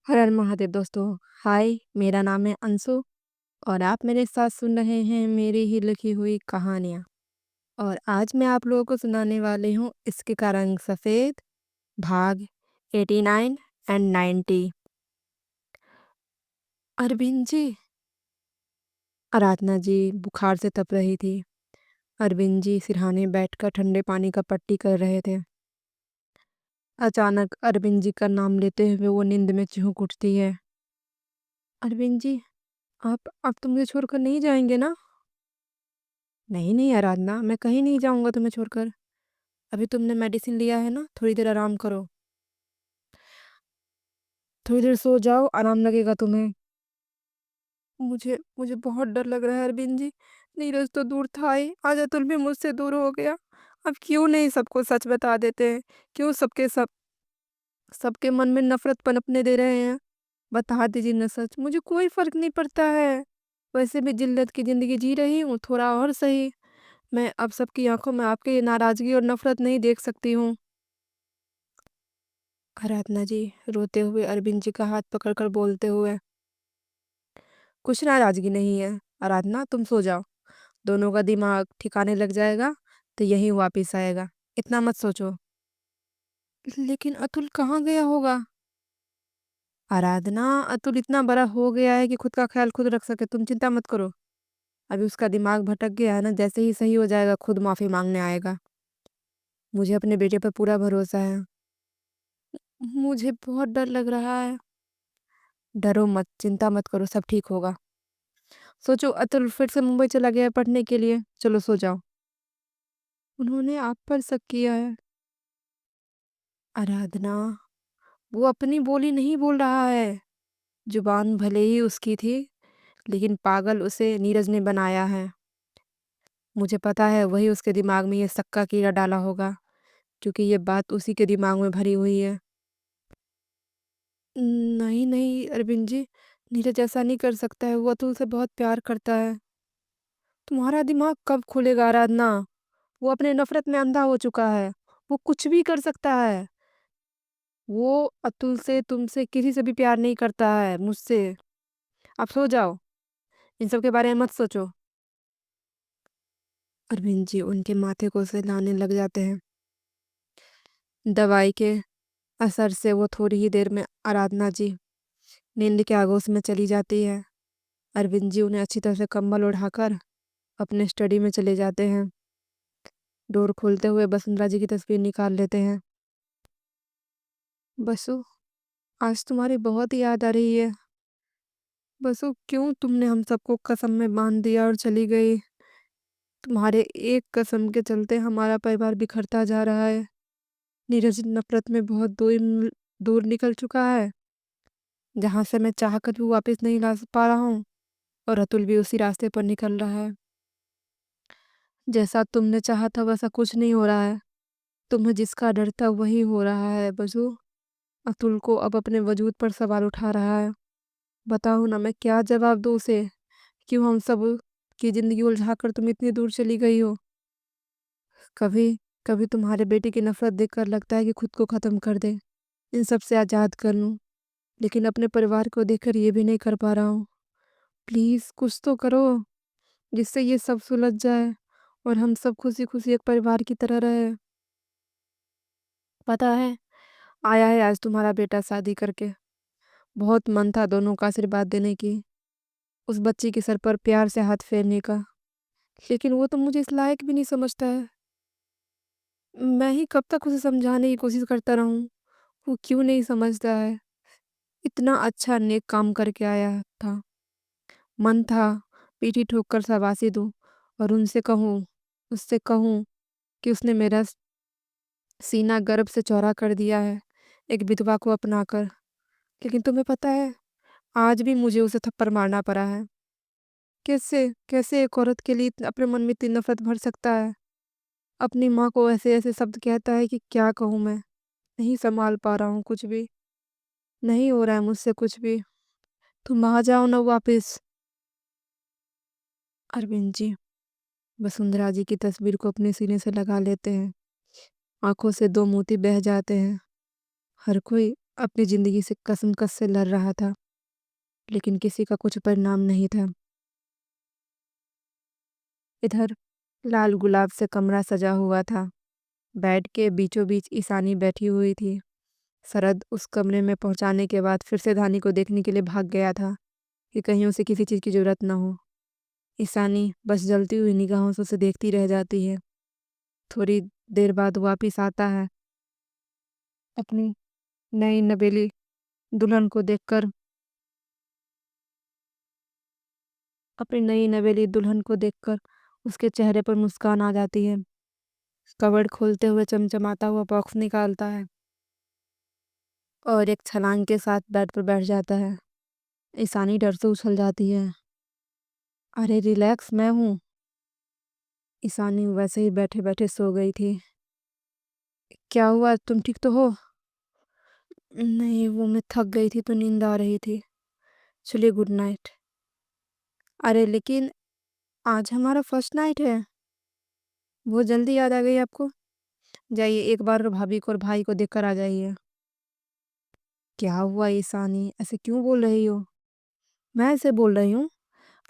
हर हर महादेव दोस्तों। हाय, मेरा नाम है अंशु और आप मेरे साथ सुन रहे हैं मेरी ही लिखी हुई कहानियाँ। और आज मैं आप लोगों को सुनाने वाली हूँ इसके का रंग सफ़ेद भाग 89 एंड 90। अरविंद जी, आराधना जी बुखार से तप रही थी। अरविंद जी सिरहाने बैठकर ठंडे पानी का पट्टी कर रहे थे। अचानक अरविंद जी का नाम लेते हुए वो नींद में चिहुक उठती है। अरविंद जी, आप तो मुझे छोड़कर नहीं जाएंगे ना? नहीं नहीं आराधना, मैं कहीं नहीं जाऊंगा तुम्हें छोड़कर। अभी तुमने मेडिसिन लिया है ना, थोड़ी देर आराम करो। थोड़ी देर सो जाओ, आराम लगेगा तुम्हें। मुझे मुझे बहुत डर लग रहा है अरविंद जी। नीरज तो दूर था ही, आज अतुल भी मुझसे दूर हो गया। अब क्यों नहीं सबको सच बता देते हैं? क्यों सबके मन में नफरत पनपने दे रहे हैं? बता दीजिए न सच, मुझे कोई फर्क नहीं पड़ता है। वैसे भी जिल्लत की जिंदगी जी रही हूँ, थोड़ा और सही। मैं अब सबकी आंखों में आपकी ये नाराजगी और नफरत नहीं देख सकती हूँ। आराधना जी रोते हुए अरविंद जी का हाथ पकड़कर बोलते हुए, कुछ नाराजगी नहीं है। आराधना तुम सो जाओ, दोनों का दिमाग ठिकाने लग जाएगा तो यहीं वापिस आएगा। इतना मत सोचो। लेकिन अतुल कहाँ गया होगा? आराधना, अतुल इतना बड़ा हो गया है कि खुद का ख्याल खुद रख सके, तुम चिंता मत करो। अभी उसका दिमाग भटक गया है ना, जैसे ही सही हो जाएगा खुद माफी मांगने आएगा। मुझे अपने बेटे पर पूरा भरोसा है। मुझे बहुत डर लग रहा है। डरो मत, चिंता मत करो, सब ठीक होगा। सोचो, अतुल फिर से मुंबई चला गया है पढ़ने के लिए। चलो सो जाओ। उन्होंने आप पर शक किया है। आराधना, वो अपनी बोली नहीं बोल रहा है। जुबान भले ही उसकी थी, लेकिन पागल उसे नीरज ने बनाया है। मुझे पता है वही उसके दिमाग में ये शक का कीड़ा डाला होगा, क्योंकि ये बात उसी के दिमाग में भरी हुई है। नहीं नहीं अरविंद जी, नीरज ऐसा नहीं कर सकता है, वो अतुल से बहुत प्यार करता है। तुम्हारा दिमाग कब खुलेगा आराधना? वो अपने नफरत में अंधा हो चुका है। वो कुछ भी कर सकता है। वो अतुल से, तुमसे, किसी से भी प्यार नहीं करता है, मुझसे। आप सो जाओ, इन सब के बारे में मत सोचो। अरविंद जी उनके माथे को सहलाने लग जाते हैं। दवाई के असर से वो थोड़ी ही देर में आराधना जी नींद के आगोश में चली जाती है। अरविंद जी उन्हें अच्छी तरह से कंबल ओढ़ाकर अपने स्टडी में चले जाते हैं। डोर खोलते हुए वसुंधरा जी की तस्वीर निकाल लेते हैं। बसु, आज तुम्हारी बहुत याद आ रही है। बसु, क्यों तुमने हम सबको कसम में बांध दिया और चली गई? तुम्हारे एक कसम के चलते हमारा परिवार बिखरता जा रहा है। नीरज नफरत में बहुत दूर निकल चुका है, जहां से मैं चाह कर भी वापस नहीं ला पा रहा हूँ। और अतुल भी उसी रास्ते पर निकल रहा है। जैसा तुमने चाहा था वैसा कुछ नहीं हो रहा है। तुम्हें जिसका डर था वही हो रहा है बसु। अतुल को अब अपने वजूद पर सवाल उठा रहा है। बताओ ना, मैं क्या जवाब दूँ उसे? क्यों हम सब की जिंदगी उलझा कर तुम इतनी दूर चली गई हो? कभी कभी तुम्हारे बेटे की नफरत देखकर लगता है कि खुद को खत्म कर दे, इन सब से आजाद कर लूं। लेकिन अपने परिवार को देखकर ये भी नहीं कर पा रहा हूँ। प्लीज कुछ तो करो, जिससे ये सब सुलझ जाए और हम सब खुशी खुशी एक परिवार की तरह रहे। पता है, आया है आज तुम्हारा बेटा शादी करके। बहुत मन था दोनों का आशीर्वाद देने की, उस बच्ची के सर पर प्यार से हाथ फेरने का। लेकिन वो तो मुझे इस लायक भी नहीं समझता है। मैं ही कब तक उसे समझाने की कोशिश करता रहूं? वो क्यों नहीं समझता है? इतना अच्छा नेक काम करके आया था। मन था पीठी ठोक कर शाबाशी दूं और उससे कहूं कि उसने मेरा सीना गर्व से चौड़ा कर दिया है, एक विधवा को अपनाकर। लेकिन तुम्हें पता है, आज भी मुझे उसे थप्पड़ मारना पड़ा है। कैसे कैसे एक औरत के लिए अपने मन में इतनी नफरत भर सकता है? अपनी माँ को ऐसे ऐसे शब्द कहता है कि क्या कहूँ मैं। नहीं संभाल पा रहा हूँ कुछ भी। नहीं हो रहा है मुझसे कुछ भी। तुम आ जाओ ना वापिस। अरविंद जी वसुंधरा जी की तस्वीर को अपने सीने से लगा लेते हैं। आंखों से दो मोती बह जाते हैं। हर कोई अपनी ज़िंदगी से कसम-कस से लड़ रहा था, लेकिन किसी का कुछ परिणाम नहीं था। इधर लाल गुलाब से कमरा सजा हुआ था। बेड के बीचों-बीच ईशानी बैठी हुई थी। शरद उस कमरे में पहुँचाने के बाद फिर से धानी को देखने के लिए भाग गया था कि कहीं उसे किसी चीज़ की ज़रूरत ना हो। ईशानी बस जलती हुई निगाहों से उसे देखती रह जाती है। थोड़ी देर बाद वापिस आता है। अपनी नई नवेली दुल्हन को देखकर अपनी नई नवेली दुल्हन को देखकर उसके चेहरे पर मुस्कान आ जाती है। कवर्ड खोलते हुए चमचमाता हुआ बॉक्स निकालता है और एक छलांग के साथ बेड पर बैठ जाता है। ईशानी डर से उछल जाती है। अरे रिलैक्स, मैं हूँ। ईशानी वैसे ही बैठे बैठे सो गई थी। क्या हुआ, तुम ठीक तो हो? नहीं, वो मैं थक गई थी तो नींद आ रही थी। चलिए, गुड नाइट। अरे लेकिन आज हमारा फर्स्ट नाइट है। बहुत जल्दी याद आ गई आपको। जाइए एक बार भाभी को और भाई को देखकर आ जाइए। क्या हुआ ईशानी, ऐसे क्यों बोल रही हो? मैं ऐसे बोल रही हूँ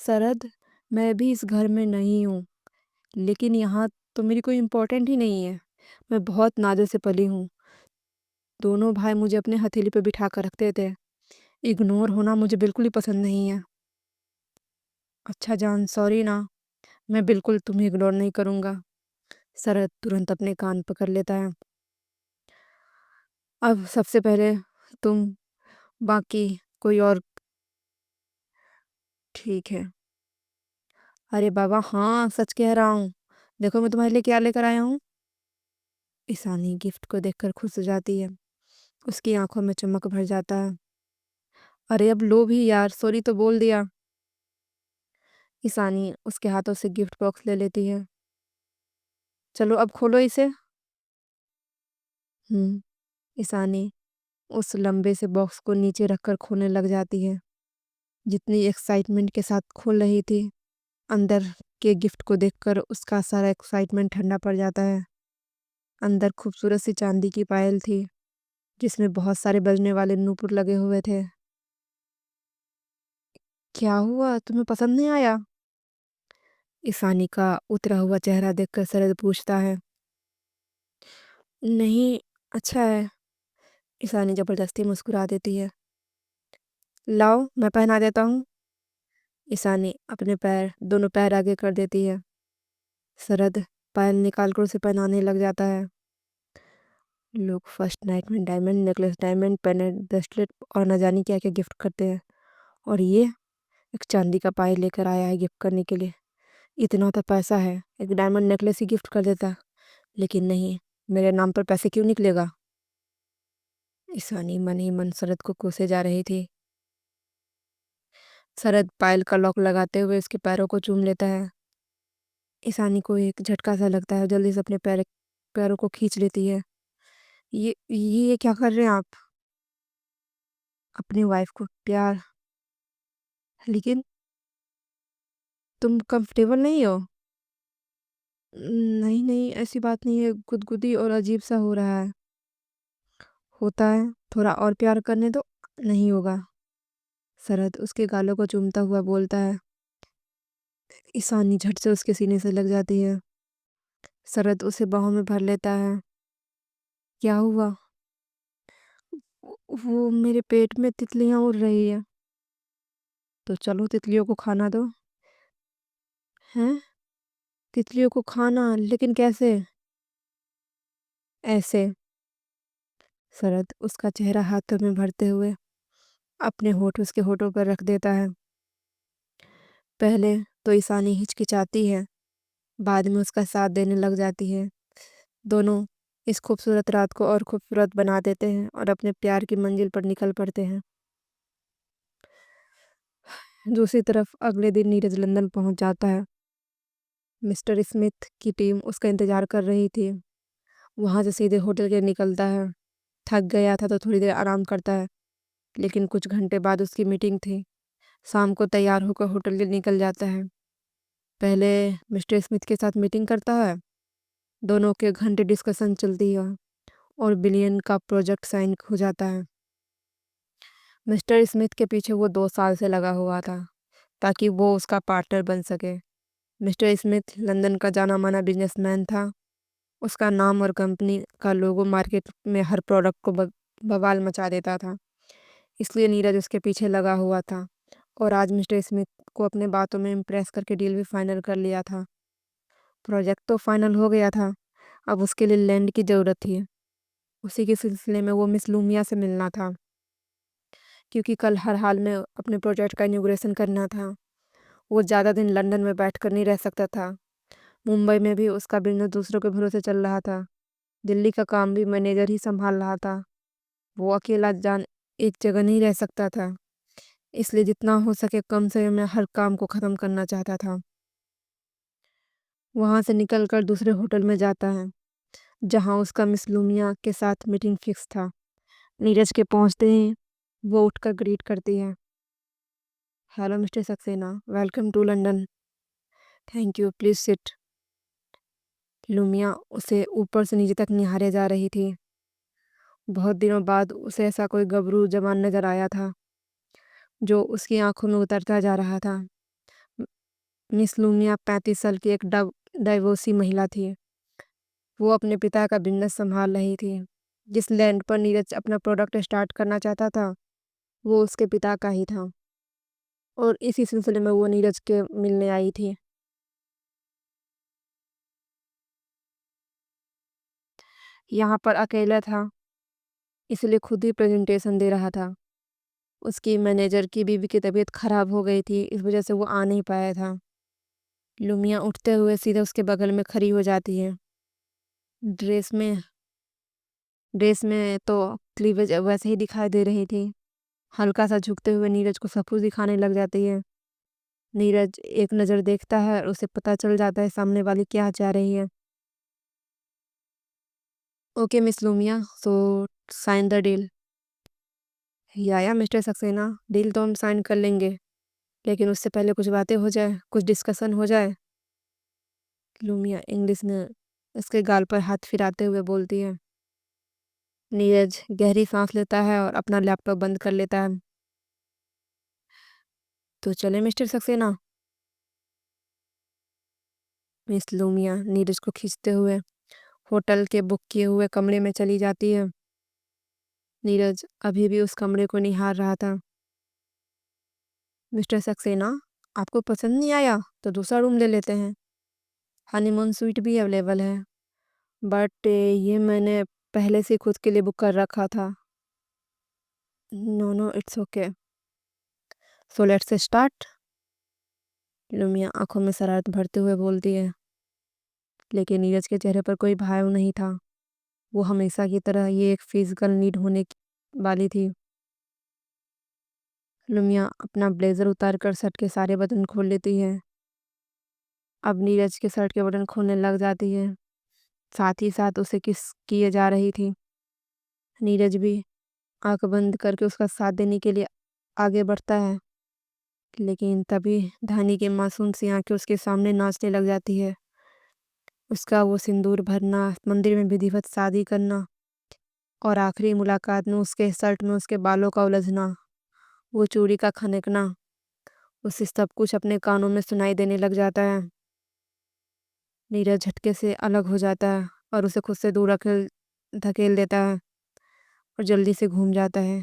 शरद, मैं भी इस घर में नहीं हूँ, लेकिन यहाँ तो मेरी कोई इम्पोर्टेंट ही नहीं है। मैं बहुत नाज़ों से पली हूँ। दोनों भाई मुझे अपने हथेली पे बिठा कर रखते थे। इग्नोर होना मुझे बिल्कुल ही पसंद नहीं है। अच्छा जान, सॉरी ना। मैं बिल्कुल तुम्हें इग्नोर नहीं करूँगा। शरद तुरंत अपने कान पकड़ लेता है। अब सबसे पहले तुम, बाकी कोई और। ठीक है। अरे बाबा हाँ, सच कह रहा हूँ। देखो मैं तुम्हारे लिए क्या लेकर आया हूँ। ईशानी गिफ्ट को देखकर खुश हो जाती है। उसकी आंखों में चमक भर जाता है। अरे अब लो भी यार, सॉरी तो बोल दिया। ईशानी उसके हाथों से गिफ्ट बॉक्स ले लेती है। चलो अब खोलो इसे। ईशानी उस लंबे से बॉक्स को नीचे रखकर खोलने लग जाती है। जितनी एक्साइटमेंट के साथ खोल रही थी, अंदर के गिफ्ट को देखकर उसका सारा एक्साइटमेंट ठंडा पड़ जाता है। अंदर खूबसूरत सी चांदी की पायल थी, जिसमें बहुत सारे बजने वाले नूपुर लगे हुए थे। क्या हुआ, तुम्हें पसंद नहीं आया? ईशानी का उतरा हुआ चेहरा देखकर शरद पूछता है। नहीं, अच्छा है। ईशानी जबरदस्ती मुस्कुरा देती है। लाओ मैं पहना देता हूँ। ईशानी अपने दोनों पैर आगे कर देती है। शरद पायल निकालकर उसे पहनाने लग जाता है। लोग फर्स्ट नाइट में diamond necklace, diamond pendant, bracelet और न जाने क्या क्या गिफ्ट करते हैं, और ये एक चांदी का पायल लेकर आया है गिफ्ट करने के लिए। इतना तो पैसा है, एक डायमंड नेकलेस ही गिफ्ट कर देता। लेकिन नहीं, मेरे नाम पर पैसे क्यों निकलेगा। ईशानी मन ही मन शरद को कोसे जा रही थी। शरद पायल का लॉक लगाते हुए उसके पैरों को चूम लेता है। ईशानी को एक झटका सा लगता है, जल्दी से अपने पैरों को खींच लेती है। ये क्या कर रहे हैं आप? अपनी वाइफ को प्यार, लेकिन तुम कंफर्टेबल नहीं हो? नहीं नहीं, ऐसी बात नहीं है, गुदगुदी और अजीब सा हो रहा है। होता है, थोड़ा और प्यार करने दो। नहीं होगा। शरद उसके गालों को चूमता हुआ बोलता है। ईशानी झट से उसके सीने से लग जाती है। शरद उसे बाहों में भर लेता है। क्या हुआ? वो मेरे पेट में तितलियां उड़ रही है। तो चलो तितलियों को खाना दो। हैं? तितलियों को खाना, लेकिन कैसे? ऐसे। शरद उसका चेहरा हाथों में भरते हुए अपने होठ उसके होठों पर रख देता है। पहले तो ईशानी हिचकिचाती है, बाद में उसका साथ देने लग जाती है। दोनों इस खूबसूरत रात को और खूबसूरत बना देते हैं और अपने प्यार की मंजिल पर निकल पड़ते हैं। दूसरी तरफ अगले दिन नीरज लंदन पहुंच जाता है। मिस्टर स्मिथ की टीम उसका इंतजार कर रही थी। वहां से सीधे होटल के निकलता है। थक गया था तो थोड़ी देर आराम करता है, लेकिन कुछ घंटे बाद उसकी मीटिंग थी। शाम को तैयार होकर होटल के निकल जाता है। पहले मिस्टर स्मिथ के साथ मीटिंग करता है। दोनों के घंटे डिस्कशन चलती है और बिलियन का प्रोजेक्ट साइन हो जाता है। मिस्टर स्मिथ के पीछे वो 2 साल से लगा हुआ था ताकि वो उसका पार्टनर बन सके। मिस्टर स्मिथ लंदन का जाना माना बिजनेसमैन था। उसका नाम और कंपनी का लोगो मार्केट में हर प्रोडक्ट को बवाल मचा देता था। इसलिए नीरज उसके पीछे लगा हुआ था और आज मिस्टर स्मिथ को अपने बातों में इम्प्रेस करके डील भी फाइनल कर लिया था। प्रोजेक्ट तो फाइनल हो गया था, अब उसके लिए लैंड की ज़रूरत थी। उसी के सिलसिले में वो मिस लूमिया से मिलना था, क्योंकि कल हर हाल में अपने प्रोजेक्ट का इनॉग्रेशन करना था। वो ज़्यादा दिन लंदन में बैठकर नहीं रह सकता था। मुंबई में भी उसका बिजनेस दूसरों के भरोसे चल रहा था। दिल्ली का काम भी मैनेजर ही संभाल रहा था। वो अकेला जान एक जगह नहीं रह सकता था, इसलिए जितना हो सके कम समय में हर काम को ख़त्म करना चाहता था। वहाँ से निकलकर दूसरे होटल में जाता है, जहाँ उसका मिस लूमिया के साथ मीटिंग फिक्स था। नीरज के पहुँचते ही वो उठकर ग्रीट करती है। Hello mister Saxena, welcome to London. Thank you, please sit. Lumia उसे ऊपर से नीचे तक निहारे जा रही थी। बहुत दिनों बाद उसे ऐसा कोई गबरू जवान नजर आया था जो उसकी आंखों में उतरता जा रहा था। म- मिस लूमिया 35 साल की एक डाइवोर्सी महिला थी। वो अपने पिता का बिजनेस संभाल रही थी। जिस लैंड पर नीरज अपना प्रोडक्ट स्टार्ट करना चाहता था, वो उसके पिता का ही था और इसी सिलसिले में वो नीरज के मिलने आई थी। यहाँ पर अकेला था, इसलिए खुद ही प्रेजेंटेशन दे रहा था। उसकी मैनेजर की बीवी की तबीयत खराब हो गई थी, इस वजह से वो आ नहीं पाया था। लुमिया उठते हुए सीधे उसके बगल में खड़ी हो जाती है। ड्रेस में ड्रेस में तो क्लीवेज वैसे ही दिखाई दे रही थी। हल्का सा झुकते हुए नीरज को सब कुछ दिखाने लग जाती है। नीरज एक नज़र देखता है और उसे पता चल जाता है सामने वाली क्या चाह रही है। Okay miss Lumia, so sine the deal. या मिस्टर सक्सेना, डील तो हम साइन कर लेंगे, लेकिन उससे पहले कुछ बातें हो जाए, कुछ डिस्कशन हो जाए। लुमिया इंग्लिश में उसके गाल पर हाथ फिराते हुए बोलती है। नीरज गहरी सांस लेता है और अपना लैपटॉप बंद कर लेता है। तो चले mister Saxena. Miss Lumia Neeraj को खींचते हुए होटल के बुक किए हुए कमरे में चली जाती है। नीरज अभी भी उस कमरे को निहार रहा था। मिस्टर सक्सेना, आपको पसंद नहीं आया तो दूसरा रूम ले लेते हैं। हनीमून स्वीट भी अवेलेबल है, बट ये मैंने पहले से खुद के लिए बुक कर रखा था। No no, it's okay, so let's start. Lumia आंखों में शरारत भरते हुए बोलती है, लेकिन नीरज के चेहरे पर कोई भाव नहीं था। वो हमेशा की तरह ये एक फिजिकल नीड होने वाली थी। लुमिया अपना ब्लेजर उतार कर शर्ट के सारे बटन खोल लेती है। अब नीरज के शर्ट के बटन खोलने लग जाती है, साथ ही साथ उसे किस किए जा रही थी। नीरज भी आंख बंद करके उसका साथ देने के लिए आगे बढ़ता है, लेकिन तभी धानी की मासूम सी आंखें उसके सामने नाचने लग जाती है। उसका वो सिंदूर भरना, मंदिर में विधिवत शादी करना और आखिरी मुलाकात में उसके शर्ट में उसके बालों का उलझना, वो चूड़ी का खनकना, उसे सब कुछ अपने कानों में सुनाई देने लग जाता है। नीरज झटके से अलग हो जाता है और उसे खुद से दूर रखेल धकेल देता है और जल्दी से घूम जाता है।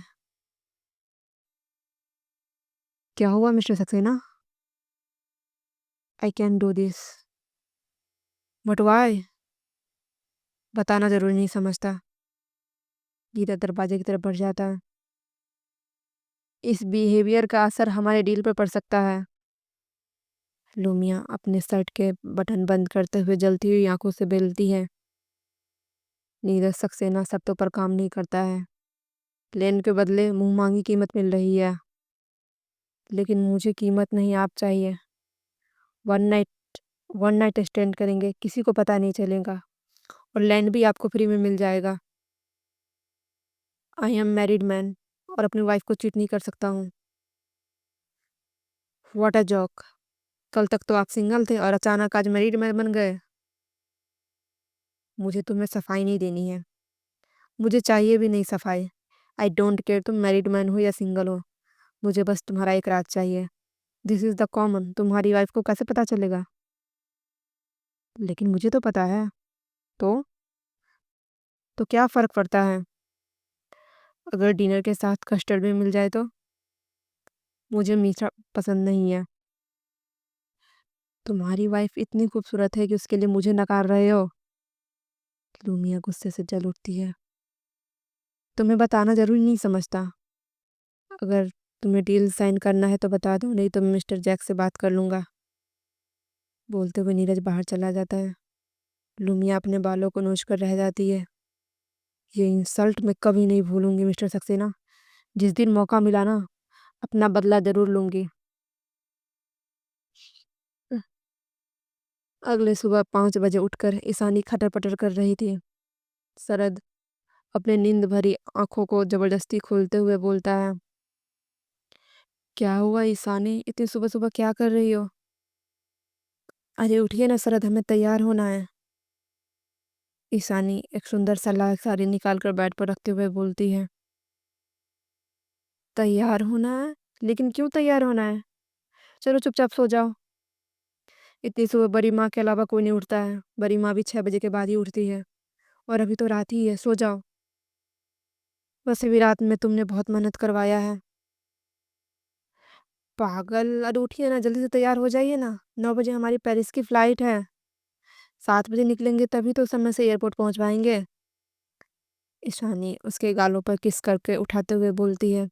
क्या हुआ mister Saxena? I can do this, but why? बताना जरूरी नहीं समझता। नीरज दरवाजे की तरफ बढ़ जाता है। इस बिहेवियर का असर हमारे डील पर पड़ सकता है। लूमिया अपने शर्ट के बटन बंद करते हुए जलती हुई आंखों से बेलती है। नीरज सक्सेना शर्तों पर काम नहीं करता है। लेन के बदले मुंह मांगी कीमत मिल रही है, लेकिन मुझे कीमत नहीं, आप चाहिए। One night one night stand करेंगे, किसी को पता नहीं चलेगा और लैंड भी आपको फ्री में मिल जाएगा। आई एम मैरिड मैन और अपनी वाइफ को चीट नहीं कर सकता हूँ। What a joke. कल तक तो आप सिंगल थे और अचानक आज मैरिड मैन बन गए। मुझे तुम्हें सफाई नहीं देनी है, मुझे चाहिए भी नहीं सफाई। आई डोंट केयर तुम मैरिड मैन हो या सिंगल हो, मुझे बस तुम्हारा एक राज चाहिए। दिस इज़ द कॉमन, तुम्हारी वाइफ को कैसे पता चलेगा? लेकिन मुझे तो पता है। तो? तो क्या फ़र्क पड़ता है? अगर डिनर के साथ कस्टर्ड भी मिल जाए तो? मुझे मीठा पसंद नहीं है। तुम्हारी वाइफ इतनी खूबसूरत है कि उसके लिए मुझे नकार रहे हो? लूमिया गुस्से से जल उठती है। तुम्हें बताना ज़रूरी नहीं समझता। अगर तुम्हें डील साइन करना है तो बता दो, नहीं तो मैं मिस्टर जैक से बात कर लूँगा। बोलते हुए नीरज बाहर चला जाता है। लूमिया अपने बालों को नोच कर रह जाती है। ये इंसल्ट मैं कभी नहीं भूलूंगी मिस्टर सक्सेना। जिस दिन मौका मिला ना, अपना बदला ज़रूर लूँगी। अगले सुबह 5 बजे उठकर ईशानी खटर-पटर कर रही थी। शरद अपने नींद भरी आँखों को ज़बरदस्ती खोलते हुए बोलता है, क्या हुआ ईशानी, इतनी सुबह-सुबह क्या कर रही हो? अरे उठिए ना शरद, हमें तैयार होना है। ईशानी एक सुंदर सा लाल साड़ी निकाल कर बेड पर रखते हुए बोलती है, तैयार होना है? लेकिन क्यों तैयार होना है? चलो चुपचाप सो जाओ। इतनी सुबह बड़ी माँ के अलावा कोई नहीं उठता है। बड़ी माँ भी 6 बजे के बाद ही उठती है। और अभी तो रात ही है, सो जाओ। वैसे भी रात में तुमने बहुत मेहनत करवाया है। पागल, अरे उठिए ना, जल्दी से तैयार हो जाइए ना। 9 बजे हमारी पेरिस की फ़्लाइट है। 7 बजे निकलेंगे तभी तो समय से एयरपोर्ट पहुंच पाएंगे। ईशानी उसके गालों पर किस करके उठाते हुए बोलती है।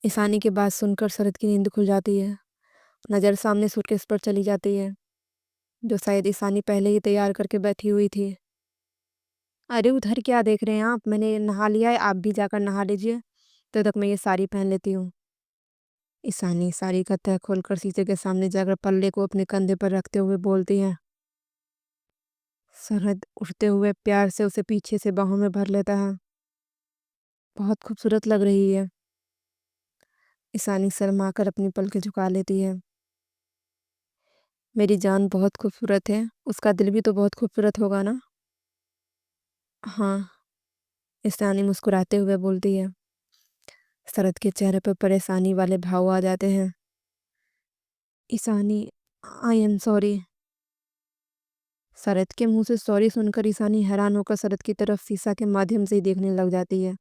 ईशानी की बात सुनकर शरद की नींद खुल जाती है। नज़र सामने सूटकेस पर चली जाती है, जो शायद ईशानी पहले ही तैयार करके बैठी हुई थी। अरे उधर क्या देख रहे हैं आप? मैंने नहा लिया है, आप भी जाकर नहा लीजिए। तब तक मैं ये साड़ी पहन लेती हूँ। ईशानी साड़ी का तह खोलकर शीशे के सामने जाकर पल्ले को अपने कंधे पर रखते हुए बोलती है। सरहद उठते हुए प्यार से उसे पीछे से बाहों में भर लेता है। बहुत खूबसूरत लग रही है। ईशानी शर्मा कर अपनी पलकें झुका लेती है। मेरी जान बहुत खूबसूरत है, उसका दिल भी तो बहुत खूबसूरत होगा ना? हाँ, ईशानी मुस्कुराते हुए बोलती है। शरद के चेहरे पर परेशानी वाले भाव आ जाते हैं। Ishani, I am sorry. Sharad के मुंह से सॉरी सुनकर ईशानी हैरान होकर शरद की तरफ शीशा के माध्यम से ही देखने लग जाती है।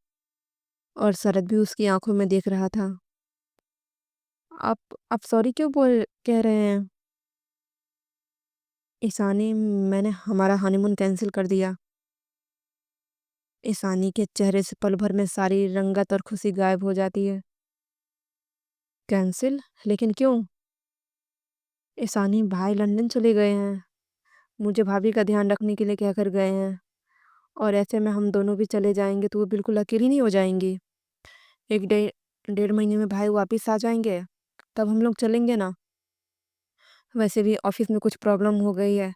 और शरद भी उसकी आंखों में देख रहा था। आप सॉरी क्यों बोल कह रहे हैं? ईशानी, मैंने हमारा हनीमून कैंसिल कर दिया। ईशानी के चेहरे से पल भर में सारी रंगत और खुशी गायब हो जाती है। कैंसिल? लेकिन क्यों? ईशानी, भाई लंदन चले गए हैं, मुझे भाभी का ध्यान रखने के लिए कहकर गए हैं। और ऐसे में हम दोनों भी चले जाएंगे तो वो बिल्कुल अकेली नहीं हो जाएंगी। एक 1.5 महीने में भाई वापिस आ जाएंगे, तब हम लोग चलेंगे ना। वैसे भी ऑफिस में कुछ प्रॉब्लम हो गई है,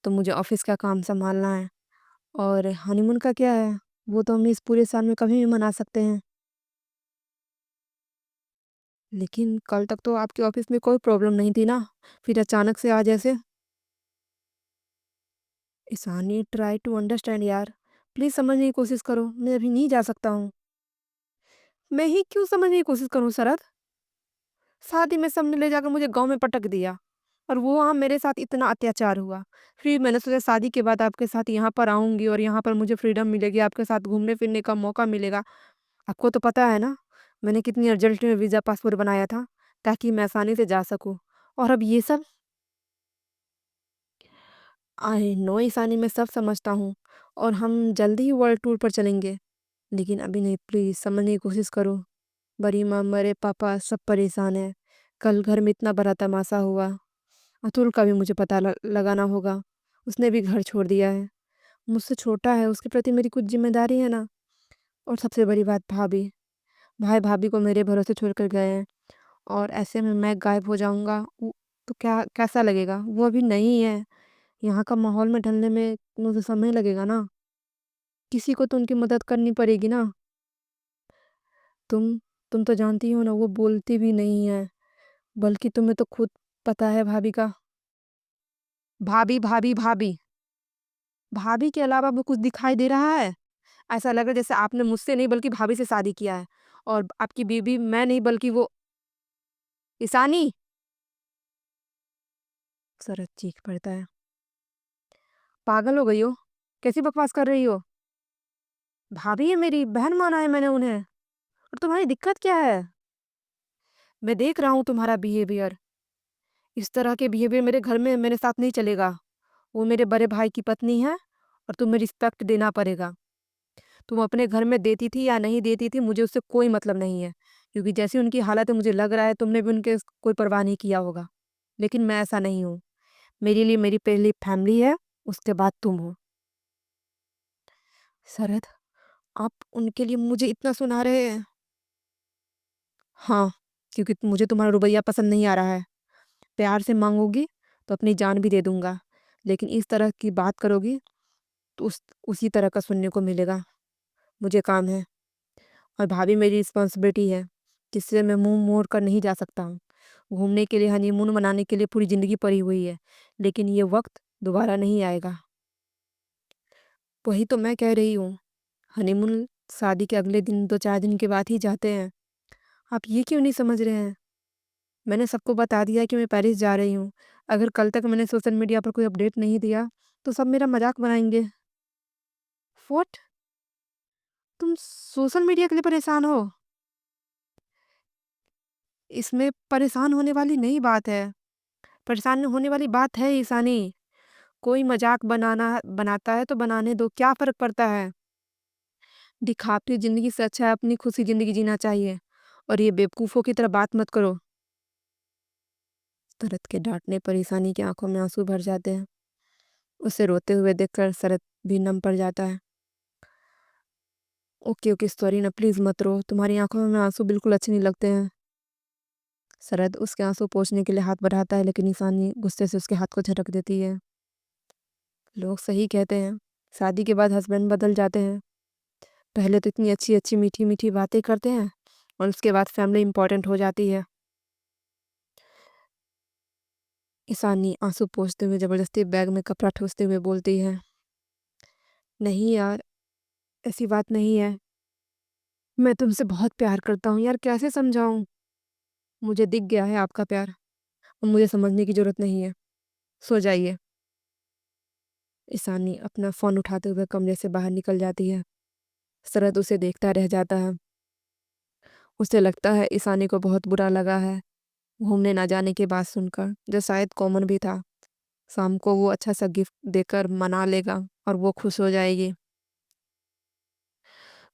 तो मुझे ऑफिस का काम संभालना है। और हनीमून का क्या है, वो तो हम इस पूरे साल में कभी भी मना सकते हैं। लेकिन कल तक तो आपके ऑफिस में कोई प्रॉब्लम नहीं थी ना, फिर अचानक से आज ऐसे? ईशानी, ट्राई टू अंडरस्टैंड यार, प्लीज़ समझने की कोशिश करो, मैं अभी नहीं जा सकता हूँ। मैं ही क्यों समझने की कोशिश करूँ शरद? शादी में सबने ले जाकर मुझे गाँव में पटक दिया, और वो वहाँ मेरे साथ इतना अत्याचार हुआ। फिर मैंने सोचा शादी के बाद आपके साथ यहाँ पर आऊँगी और यहाँ पर मुझे फ्रीडम मिलेगी, आपके साथ घूमने-फिरने का मौका मिलेगा। आपको तो पता है ना, मैंने कितनी अर्जेंट में वीज़ा पासपोर्ट बनाया था, ताकि मैं आसानी से जा सकूँ। और अब ये सब? आई नो ईशानी, मैं सब समझता हूँ, और हम जल्दी ही वर्ल्ड टूर पर चलेंगे। लेकिन अभी नहीं, प्लीज़ समझने की कोशिश करो। बड़ी माँ, मेरे पापा सब परेशान हैं। कल घर में इतना बड़ा तमाशा हुआ। अतुल का भी मुझे पता लगाना होगा। उसने भी घर छोड़ दिया है। मुझसे छोटा है, उसके प्रति मेरी कुछ ज़िम्मेदारी है ना। और सबसे बड़ी बात भाभी। भाई-भाभी को मेरे भरोसे छोड़कर गए हैं, और ऐसे में मैं गायब हो जाऊँगा तो क्या कैसा लगेगा? वो अभी नई है, यहाँ का माहौल में ढलने में मुझे समय लगेगा ना। किसी को तो उनकी मदद करनी पड़ेगी ना। तुम तुम तो जानती हो ना, वो बोलती भी नहीं है, बल्कि तुम्हें तो खुद पता है भाभी का। भाभी, भाभी, भाभी। भाभी के अलावा वो कुछ दिखाई दे रहा है? ऐसा लग रहा है जैसे आपने मुझसे नहीं बल्कि भाभी से शादी किया है और आपकी बीवी मैं नहीं बल्कि वो ईशानी। शरद चीख पड़ता है। पागल हो गई हो? कैसी बकवास कर रही हो? भाभी है मेरी, बहन माना है मैंने उन्हें। और तुम्हारी दिक्कत क्या है? मैं देख रहा हूँ तुम्हारा बिहेवियर। इस तरह के बिहेवियर मेरे घर में मेरे साथ नहीं चलेगा। वो मेरे बड़े भाई की पत्नी है और तुम्हें रिस्पेक्ट देना पड़ेगा। तुम अपने घर में देती थी या नहीं देती थी मुझे उससे कोई मतलब नहीं है, क्योंकि जैसी उनकी हालत है मुझे लग रहा है तुमने भी उनके कोई परवाह नहीं किया होगा। लेकिन मैं ऐसा नहीं हूँ। मेरे लिए मेरी पहली फैमिली है, उसके बाद तुम हो। शरद, आप उनके लिए मुझे इतना सुना रहे हैं? हाँ, क्योंकि मुझे तुम्हारा रवैया पसंद नहीं आ रहा है। प्यार से मांगोगी तो अपनी जान भी दे दूंगा, लेकिन इस तरह की बात करोगी तो उसी तरह का सुनने को मिलेगा। मुझे काम है और भाभी मेरी रिस्पॉन्सिबिलिटी है, जिससे मैं मुंह मोड़ कर नहीं जा सकता हूँ। घूमने के लिए, हनीमून मनाने के लिए पूरी ज़िंदगी पड़ी हुई है, लेकिन ये वक्त दोबारा नहीं आएगा। वही तो मैं कह रही हूँ। हनीमून शादी के अगले दिन 2-4 दिन के बाद ही जाते हैं। आप ये क्यों नहीं समझ रहे हैं? मैंने सबको बता दिया कि मैं पेरिस जा रही हूँ। अगर कल तक मैंने सोशल मीडिया पर कोई अपडेट नहीं दिया तो सब मेरा मजाक बनाएंगे। व्हाट? तुम सोशल मीडिया के लिए परेशान हो? इसमें परेशान होने वाली नहीं बात है। परेशान होने वाली बात है ईशानी। कोई मजाक बनाता है तो बनाने दो, क्या फर्क पड़ता है? दिखावटी जिंदगी से अच्छा है अपनी खुशी जिंदगी जीना चाहिए। और ये बेवकूफ़ों की तरह बात मत करो। शरद के डांटने पर ईशानी की आंखों में आंसू भर जाते हैं। उसे रोते हुए देखकर शरद भी नम पड़ जाता है। ओके ओके, सॉरी ना, प्लीज़ मत रो, तुम्हारी आंखों में आंसू बिल्कुल अच्छे नहीं लगते हैं। शरद उसके आंसू पोंछने के लिए हाथ बढ़ाता है, लेकिन ईशानी गुस्से से उसके हाथ को झटक देती है। लोग सही कहते हैं, शादी के बाद हस्बैंड बदल जाते हैं। पहले तो इतनी अच्छी अच्छी मीठी मीठी बातें करते हैं और उसके बाद फैमिली इंपॉर्टेंट हो जाती है। ईशानी आंसू पोंछते हुए जबरदस्ती बैग में कपड़ा ठूसते हुए बोलती है, नहीं यार, ऐसी बात नहीं है। मैं तुमसे बहुत प्यार करता हूँ यार, कैसे समझाऊं? मुझे दिख गया है आपका प्यार और मुझे समझने की जरूरत नहीं है। सो जाइए। ईशानी अपना फोन उठाते हुए कमरे से बाहर निकल जाती है। शरद उसे देखता रह जाता है। उसे लगता है ईशानी को बहुत बुरा लगा है घूमने ना जाने की बात सुनकर, जो शायद कॉमन भी था। शाम को वो अच्छा सा गिफ्ट देकर मना लेगा और वो खुश हो जाएगी।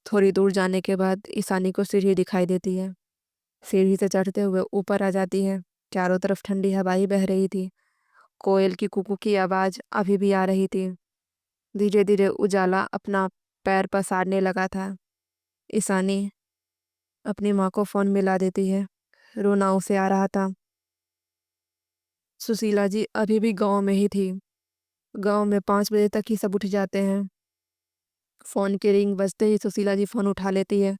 थोड़ी दूर जाने के बाद ईशानी को सीढ़ी दिखाई देती है। सीढ़ी से चढ़ते हुए ऊपर आ जाती है। चारों तरफ ठंडी हवाई बह रही थी। कोयल की कुकू की आवाज अभी भी आ रही थी। धीरे धीरे उजाला अपना पैर पसारने लगा था। ईशानी अपनी माँ को फोन मिला देती है। रोना उसे आ रहा था। सुशीला जी अभी भी गांव में ही थी। गांव में 5 बजे तक ही सब उठ जाते हैं। फोन की रिंग बजते ही सुशीला जी फोन उठा लेती है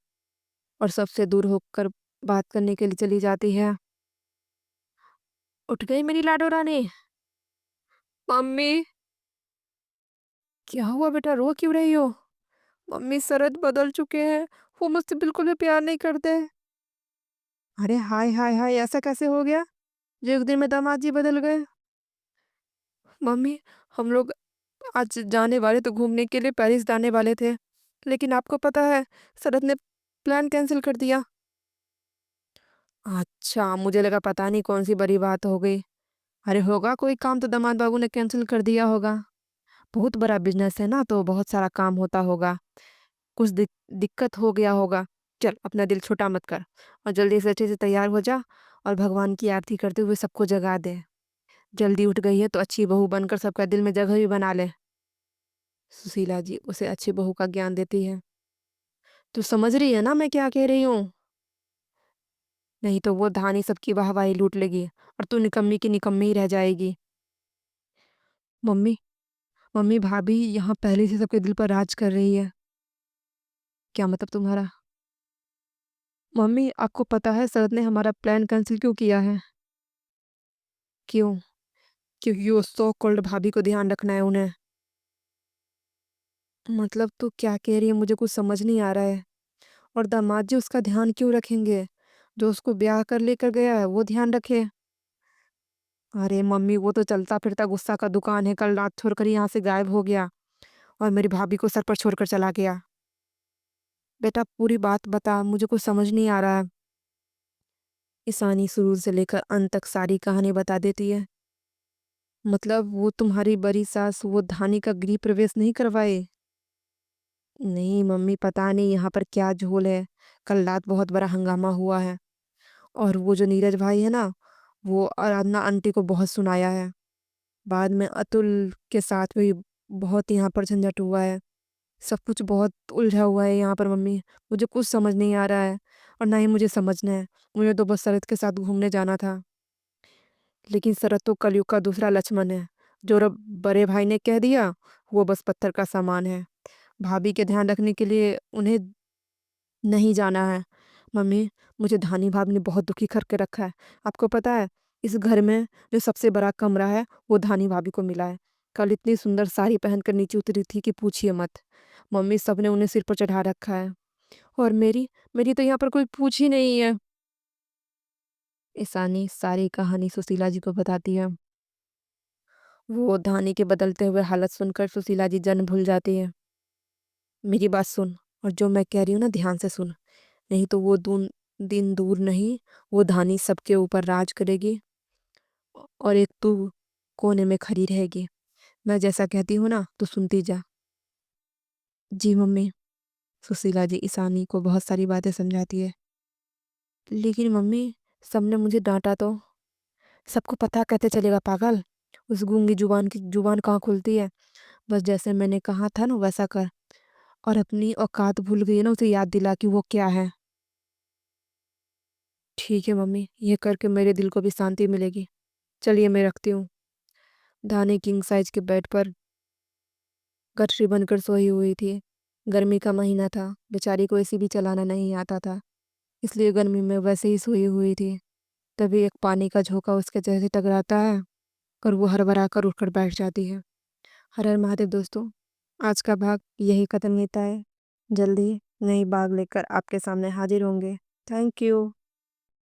और सबसे दूर होकर बात करने के लिए चली जाती है। उठ गई मेरी लाडो रानी? मम्मी, क्या हुआ बेटा, रो क्यों रही हो? मम्मी, शरद बदल चुके हैं। वो मुझसे बिल्कुल भी प्यार नहीं करते। अरे हाय हाय हाय, ऐसा कैसे हो गया जो एक दिन में दामाद जी बदल गए? मम्मी, हम लोग आज जाने वाले तो घूमने के लिए पेरिस जाने वाले थे, लेकिन आपको पता है शरद ने प्लान कैंसिल कर दिया। अच्छा, मुझे लगा पता नहीं कौन सी बड़ी बात हो गई। अरे होगा कोई काम तो दामाद बाबू ने कैंसिल कर दिया होगा। बहुत बड़ा बिजनेस है ना, तो बहुत सारा काम होता होगा। कुछ दिक्कत हो गया होगा। चल अपना दिल छोटा मत कर और जल्दी से अच्छे से तैयार हो जा और भगवान की आरती करते हुए सबको जगा दे। जल्दी उठ गई है तो अच्छी बहू बनकर सबका दिल में जगह भी बना ले। सुशीला जी उसे अच्छी बहू का ज्ञान देती है। तू समझ रही है ना मैं क्या कह रही हूँ? नहीं तो वो धानी सबकी वाहवाही लूट लेगी और तू निकम्मी की निकम्मी ही रह जाएगी। मम्मी, मम्मी भाभी यहाँ पहले से सबके दिल पर राज कर रही है। क्या मतलब तुम्हारा? मम्मी, आपको पता है शरद ने हमारा प्लान कैंसिल क्यों किया है? क्यों? क्योंकि वो सो कॉल्ड भाभी को ध्यान रखना है उन्हें। मतलब तू क्या कह रही है, मुझे कुछ समझ नहीं आ रहा है। और दामाद जी उसका ध्यान क्यों रखेंगे? जो उसको ब्याह कर लेकर गया है वो ध्यान रखे। अरे मम्मी, वो तो चलता फिरता गुस्सा का दुकान है, कल रात छोड़कर यहाँ से गायब हो गया और मेरी भाभी को सर पर छोड़कर चला गया। बेटा पूरी बात बता, मुझे कुछ समझ नहीं आ रहा है। ईशानी शुरू से लेकर अंत तक सारी कहानी बता देती है। मतलब वो तुम्हारी बड़ी सास वो धानी का गृह प्रवेश नहीं करवाए? नहीं मम्मी, पता नहीं यहाँ पर क्या झोल है। कल रात बहुत बड़ा हंगामा हुआ है और वो जो नीरज भाई है ना, वो आराधना आंटी को बहुत सुनाया है। बाद में अतुल के साथ भी बहुत यहाँ पर झंझट हुआ है। सब कुछ बहुत उलझा हुआ है यहाँ पर मम्मी। मुझे कुछ समझ नहीं आ रहा है और ना ही मुझे समझना है। मुझे तो बस शरद के साथ घूमने जाना था। लेकिन शरद तो कलयुग का दूसरा लक्ष्मण है। जो रब बड़े भाई ने कह दिया, वो बस पत्थर का सामान है। भाभी के ध्यान रखने के लिए उन्हें नहीं जाना है। मम्मी, मुझे धानी भाभी ने बहुत दुखी करके रखा है। आपको पता है, इस घर में जो सबसे बड़ा कमरा है वो धानी भाभी को मिला है। कल इतनी सुंदर साड़ी पहनकर नीचे उतरी थी कि पूछिए मत। मम्मी, सबने उन्हें सिर पर चढ़ा रखा है। और मेरी मेरी तो यहाँ पर कोई पूछ ही नहीं है। ईशानी सारी कहानी सुशीला जी को बताती है। वो धानी के बदलते हुए हालत सुनकर सुशीला जी जन भूल जाती है। मेरी बात सुन, और जो मैं कह रही हूँ ना ध्यान से सुन। नहीं तो वो दिन दूर नहीं, वो धानी सबके ऊपर राज करेगी और एक तू कोने में खड़ी रहेगी। मैं जैसा कहती हूँ ना तो सुनती जा। जी मम्मी। सुशीला जी ईशानी को बहुत सारी बातें समझाती है। लेकिन मम्मी, सबने मुझे डांटा तो। सबको पता कैसे चलेगा पागल? उस गूंगी जुबान की जुबान कहाँ खुलती है? बस जैसे मैंने कहा था ना वैसा कर। और अपनी औकात भूल गई है ना, उसे याद दिला कि वो क्या है। ठीक है मम्मी, ये करके मेरे दिल को भी शांति मिलेगी। चलिए मैं रखती हूँ। धानी किंग साइज के बेड पर गठरी बनकर सोई हुई थी। गर्मी का महीना था, बेचारी को एसी भी चलाना नहीं आता था, इसलिए गर्मी में वैसे ही सोई हुई थी। तभी एक पानी का झोंका उसके चेहरे से टकराता है और वो हड़बड़ा कर उठकर बैठ जाती है। हर हर महादेव दोस्तों, आज का भाग यही खत्म होता है। जल्दी नई भाग लेकर आपके सामने हाजिर होंगे। Thank you.